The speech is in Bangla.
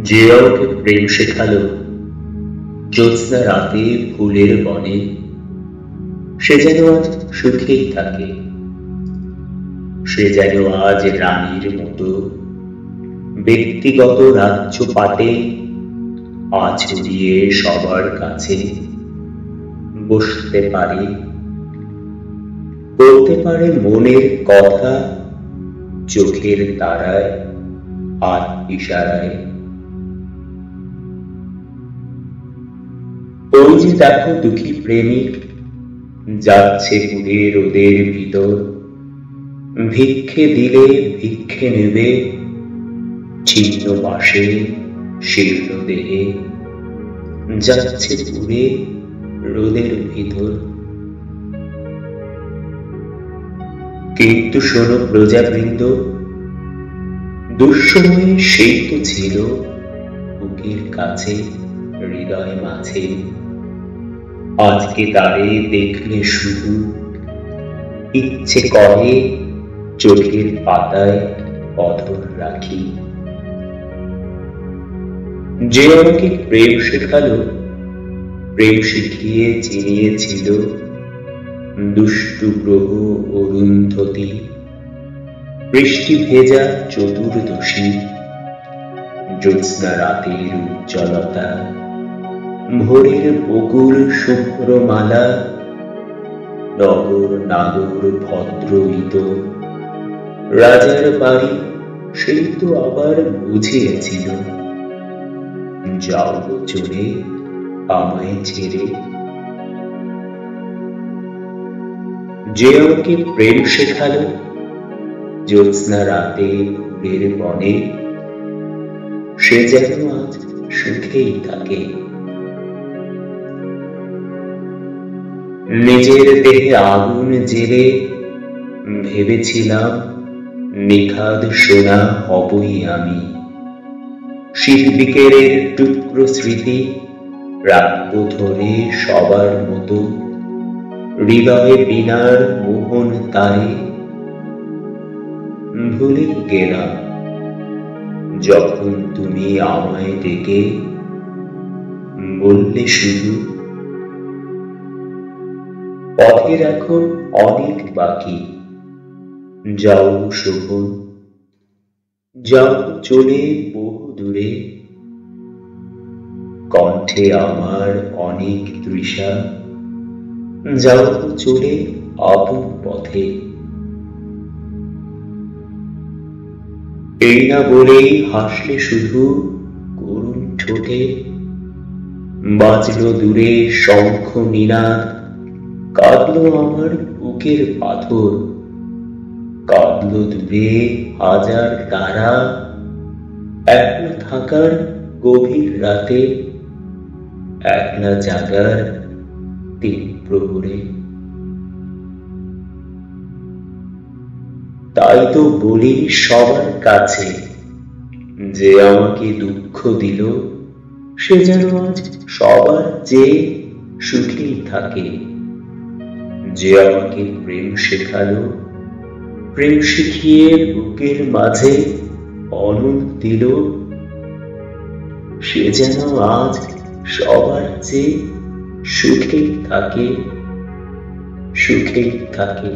যে আমাকে প্রেম শেখালো জ্যোৎস্না রাতে ফুলের বনে, সে যেন আজ সুখেই থাকে। সে যেন আজ রানীর মতো ব্যক্তিগত রাজ্য পাটে আছড়িয়ে সবার কাছে বসতে পারে, বলতে পারে মনের কথা চোখের তারায় আর ইশারায়। ওই যে দেখো দুঃখী প্রেমিক যাচ্ছে পুড়ে রোদের ভিতর, ভিক্ষে দিলে ভিক্ষে নেবে, ছিন্ন বাসে শীর্ণ দেহে যাচ্ছে পুড়ে রোদের ভিতর। কিন্তু শোনো প্রজাবৃন্দ, দুঃসময়ে সেই তো ছিল বুকের কাছে হৃদয় মাঝে। আজকে তারে দেখলে শুধু ইচ্ছে করে চোখের পাতায় অধর রাখি। যে আমাকে প্রেম শেখালো, প্রেম শিখিয়ে চিনিয়েছিল দুষ্টু গ্রহ অরুন্ধতী, বৃষ্টি ভেজা চতুর্দশী, জ্যোৎস্না রাতের উজ্জ্বলতা, ভোরের বকুল শুভ্র মালা, নগর নাগর ভদ্রহিত রাজার বাড়ি, সেই তো আবার বুঝিয়েছিল যাও চলে আমায় ছেড়ে। যে আমাকে প্রেম শেখালো জ্যোৎস্না রাতে ফুলের বনে, সে যেন আজ সুখেই থাকে। নিজের দেহে আগুন জেলে ভেবেছিলাম নিখাদ সোনা হবই আমি। শীত বিকেলের টুকরো স্মৃতি রাখবো ধরে সবার মতো, হৃদয়ে বীণার মোহন তারে। ভুলে গেলাম যখন তুমি আমায় ডেকে বললে শুধু, পথের এখন অনেক বাকি, যাও শোভন, যাও চলে বহু দূরে। কণ্ঠে আমার অনেক তৃষা, যাও চলে আপন পথে। এই না বলেই হাসলে শুধু করুণ ঠোঁটে, বাজলো দূরে শঙ্খ নিনাদ, কাঁদলো আমার বুকের পাথর, কাঁদলো দূরে হাজার তারা, একলা থাকার গভীর রাতে, একলা জাগার তিন প্রহরে। তাই তো বলি সবার কাছে, যে আমাকে দুঃখ দিল সে যেন আজ সবার চেয়ে সুখেই থাকে। যে আমাকে প্রেম শেখালো, প্রেম শিখিয়ে বুকের মাঝে অনল দিল, সে যেন আজ সবার চেয়ে সুখেই থাকে, সুখেই থাকে।